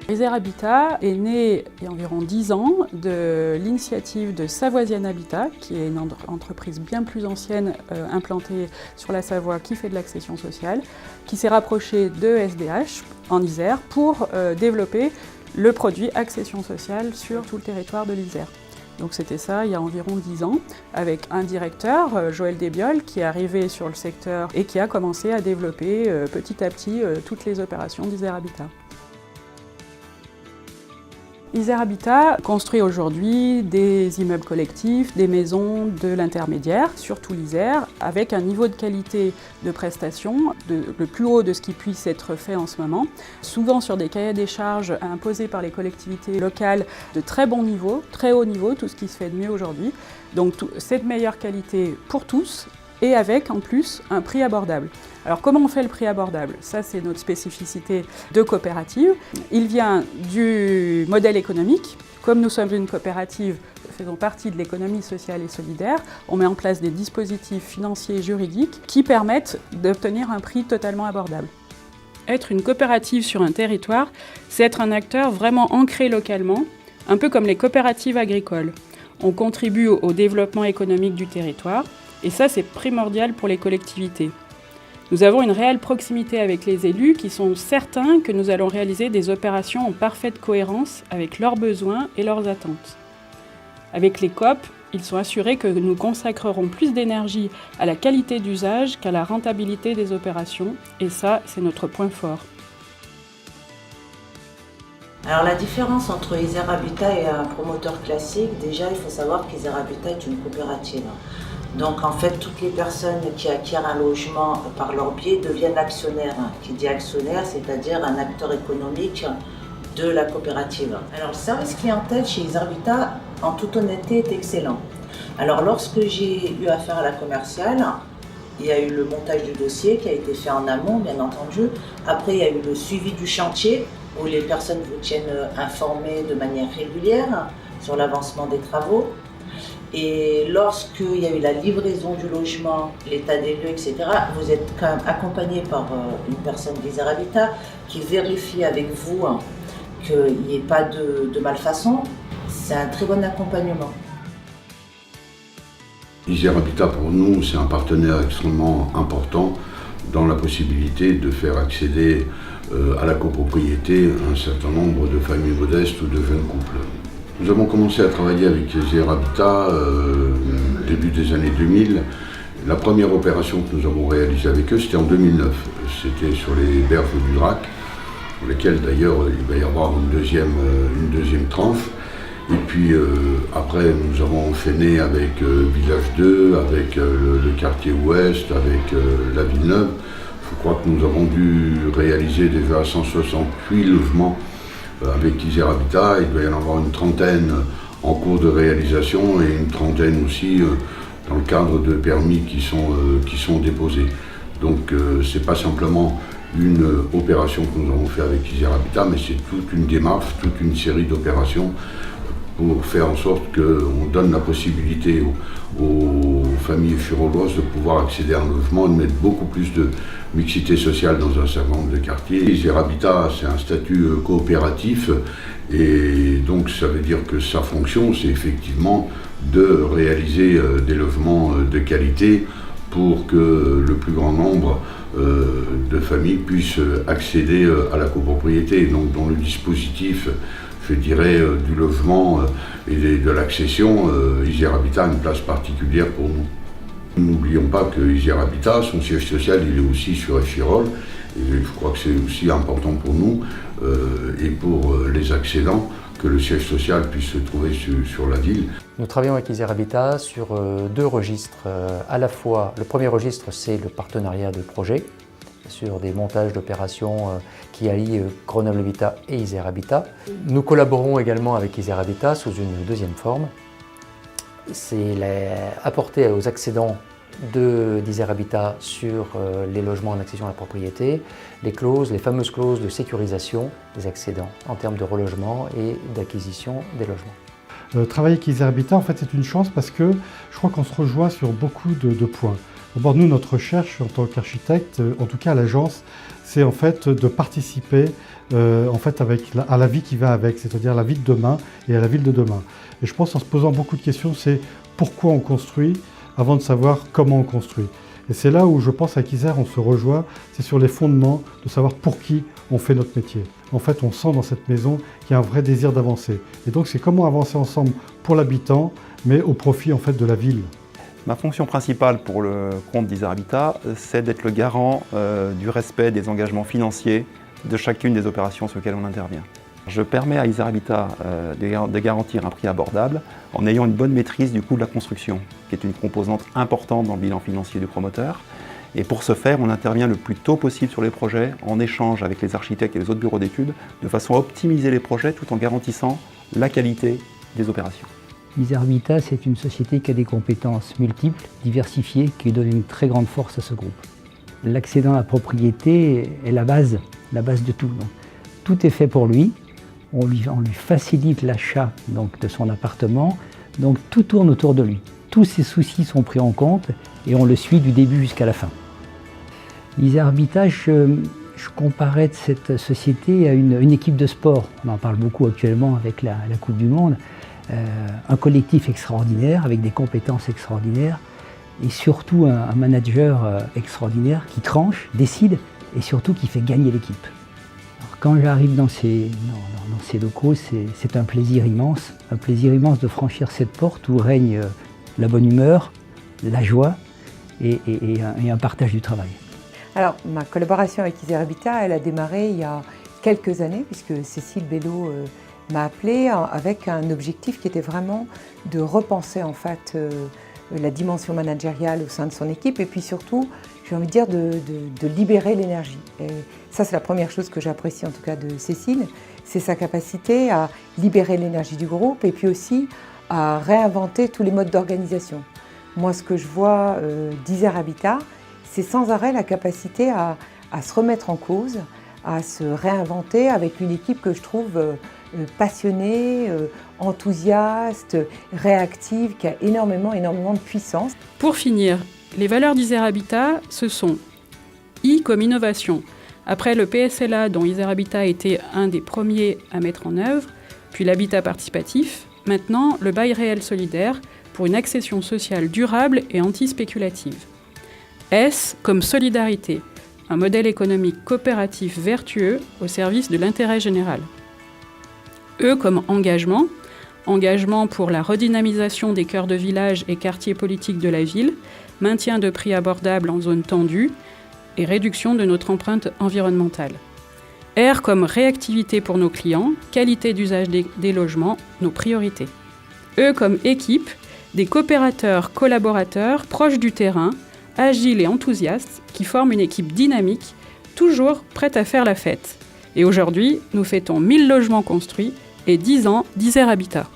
Isère Habitat est né il y a environ 10 ans de l'initiative de Savoisienne Habitat, qui est une entreprise bien plus ancienne implantée sur la Savoie qui fait de l'accession sociale, qui s'est rapprochée de SDH en Isère pour développer le produit accession sociale sur tout le territoire de l'Isère. Donc c'était ça il y a environ 10 ans, avec un directeur, Joël Desbiol, qui est arrivé sur le secteur et qui a commencé à développer petit à petit toutes les opérations d'Isère Habitat. Isère Habitat construit aujourd'hui des immeubles collectifs, des maisons de l'intermédiaire, surtout l'Isère, avec un niveau de qualité de prestation le plus haut de ce qui puisse être fait en ce moment, souvent sur des cahiers des charges imposés par les collectivités locales de très bon niveau, très haut niveau, tout ce qui se fait de mieux aujourd'hui. Donc cette meilleure qualité pour tous et avec en plus un prix abordable. Alors comment on fait le prix abordable? Ça c'est notre spécificité de coopérative. Il vient du modèle économique. Comme nous sommes une coopérative, faisons partie de l'économie sociale et solidaire, on met en place des dispositifs financiers et juridiques qui permettent d'obtenir un prix totalement abordable. Être une coopérative sur un territoire, c'est être un acteur vraiment ancré localement, un peu comme les coopératives agricoles. On contribue au développement économique du territoire. Et ça, c'est primordial pour les collectivités. Nous avons une réelle proximité avec les élus qui sont certains que nous allons réaliser des opérations en parfaite cohérence avec leurs besoins et leurs attentes. Avec les COP, ils sont assurés que nous consacrerons plus d'énergie à la qualité d'usage qu'à la rentabilité des opérations. Et ça, c'est notre point fort. Alors la différence entre Isère Habitat et un promoteur classique, déjà il faut savoir qu'Isère Habitat est une coopérative. Donc en fait, toutes les personnes qui acquièrent un logement par leur biais deviennent actionnaires. Qui dit actionnaire, c'est-à-dire un acteur économique de la coopérative. Alors le service clientèle chez Isère Habitat, en toute honnêteté, est excellent. Alors lorsque j'ai eu affaire à la commerciale, il y a eu le montage du dossier qui a été fait en amont, bien entendu. Après, il y a eu le suivi du chantier, où les personnes vous tiennent informés de manière régulière sur l'avancement des travaux. Et lorsqu'il y a eu la livraison du logement, l'état des lieux, etc., vous êtes quand même accompagné par une personne d'Isère Habitat qui vérifie avec vous qu'il n'y ait pas de malfaçon. C'est un très bon accompagnement. Isère Habitat pour nous, c'est un partenaire extrêmement important dans la possibilité de faire accéder à la copropriété un certain nombre de familles modestes ou de jeunes couples. Nous avons commencé à travailler avec Isère Habitat début des années 2000. La première opération que nous avons réalisée avec eux, c'était en 2009. C'était sur les berges du Drac, pour lesquelles d'ailleurs il va y avoir une deuxième tranche. Et puis après, nous avons enchaîné avec Village 2, avec le quartier Ouest, avec la Villeneuve. Je crois que nous avons dû réaliser déjà 168 logements avec Isère Habitat. Il doit y en avoir une trentaine en cours de réalisation et une trentaine aussi dans le cadre de permis qui sont déposés. Donc c'est pas simplement une opération que nous avons fait avec Isère Habitat, mais c'est toute une démarche, toute une série d'opérations pour faire en sorte qu'on donne la possibilité aux familles chiroloises de pouvoir accéder à un logement et de mettre beaucoup plus de mixité sociale dans un certain nombre de quartiers. Isère Habitat, c'est un statut coopératif et donc ça veut dire que sa fonction, c'est effectivement de réaliser des logements de qualité pour que le plus grand nombre de familles puissent accéder à la copropriété. Donc dans le dispositif, je dirais, du logement et de l'accession, Isère Habitat a une place particulière pour nous. N'oublions pas que Isère Habitat, son siège social, il est aussi sur Échirolles. Et je crois que c'est aussi important pour nous et pour les accédants que le siège social puisse se trouver sur la ville. Nous travaillons avec Isère Habitat sur deux registres. À la fois, le premier registre, c'est le partenariat de projet, sur des montages d'opérations qui allient Grenoble Habitat et Isère Habitat. Nous collaborons également avec Isère Habitat sous une deuxième forme. C'est apporter aux accédants d'Isère Habitat sur les logements en accession à la propriété, les fameuses clauses de sécurisation des accédants en termes de relogement et d'acquisition des logements. Travailler avec Isère Habitat, en fait, c'est une chance parce que je crois qu'on se rejoint sur beaucoup de points. D'abord, nous, notre recherche en tant qu'architecte, en tout cas à l'agence, c'est en fait de participer à la vie qui va avec, c'est-à-dire la vie de demain et à la ville de demain. Et je pense en se posant beaucoup de questions, c'est pourquoi on construit avant de savoir comment on construit. Et c'est là où je pense à Isère, on se rejoint, c'est sur les fondements de savoir pour qui on fait notre métier. En fait, on sent dans cette maison qu'il y a un vrai désir d'avancer. Et donc, c'est comment avancer ensemble pour l'habitant, mais au profit en fait de la ville. Ma fonction principale pour le compte d'Isère Habitat, c'est d'être le garant du respect des engagements financiers de chacune des opérations sur lesquelles on intervient. Je permets à Isère Habitat de garantir un prix abordable en ayant une bonne maîtrise du coût de la construction, qui est une composante importante dans le bilan financier du promoteur. Et pour ce faire, on intervient le plus tôt possible sur les projets, en échange avec les architectes et les autres bureaux d'études, de façon à optimiser les projets tout en garantissant la qualité des opérations. Isère Habitat, c'est une société qui a des compétences multiples, diversifiées, qui donne une très grande force à ce groupe. L'accédant à la propriété est la base de tout. Donc, tout est fait pour lui. On lui facilite l'achat de son appartement, donc tout tourne autour de lui. Tous ses soucis sont pris en compte et on le suit du début jusqu'à la fin. Isère Habitat, je comparais cette société à une équipe de sport. On en parle beaucoup actuellement avec la Coupe du Monde. Un collectif extraordinaire avec des compétences extraordinaires et surtout un manager extraordinaire qui tranche, décide et surtout qui fait gagner l'équipe. Quand j'arrive dans ces locaux, c'est un plaisir immense de franchir cette porte où règne la bonne humeur, la joie et un partage du travail. Alors, ma collaboration avec Isère Habitat, elle a démarré il y a quelques années, puisque Cécile Bello m'a appelée avec un objectif qui était vraiment de repenser en fait la dimension managériale au sein de son équipe et puis surtout, j'ai envie de dire, de libérer l'énergie. Et ça, c'est la première chose que j'apprécie en tout cas de Cécile, c'est sa capacité à libérer l'énergie du groupe et puis aussi à réinventer tous les modes d'organisation. Moi, ce que je vois d'Isère Habitat, c'est sans arrêt la capacité à se remettre en cause, à se réinventer avec une équipe que je trouve passionnée, enthousiaste, réactive, qui a énormément de puissance. Pour finir, les valeurs d'Isère Habitat, ce sont I comme innovation. Après le PSLA dont Isère Habitat a été un des premiers à mettre en œuvre, puis l'habitat participatif, maintenant le bail réel solidaire pour une accession sociale durable et anti-spéculative. S comme solidarité, un modèle économique coopératif vertueux au service de l'intérêt général. E comme engagement, engagement pour la redynamisation des cœurs de village et quartiers politiques de la ville, maintien de prix abordables en zone tendue et réduction de notre empreinte environnementale. R comme réactivité pour nos clients, qualité d'usage des logements, nos priorités. E comme équipe, des coopérateurs, collaborateurs proches du terrain, agiles et enthousiastes, qui forment une équipe dynamique, toujours prête à faire la fête. Et aujourd'hui, nous fêtons 1000 logements construits et 10 ans d'Isère Habitat.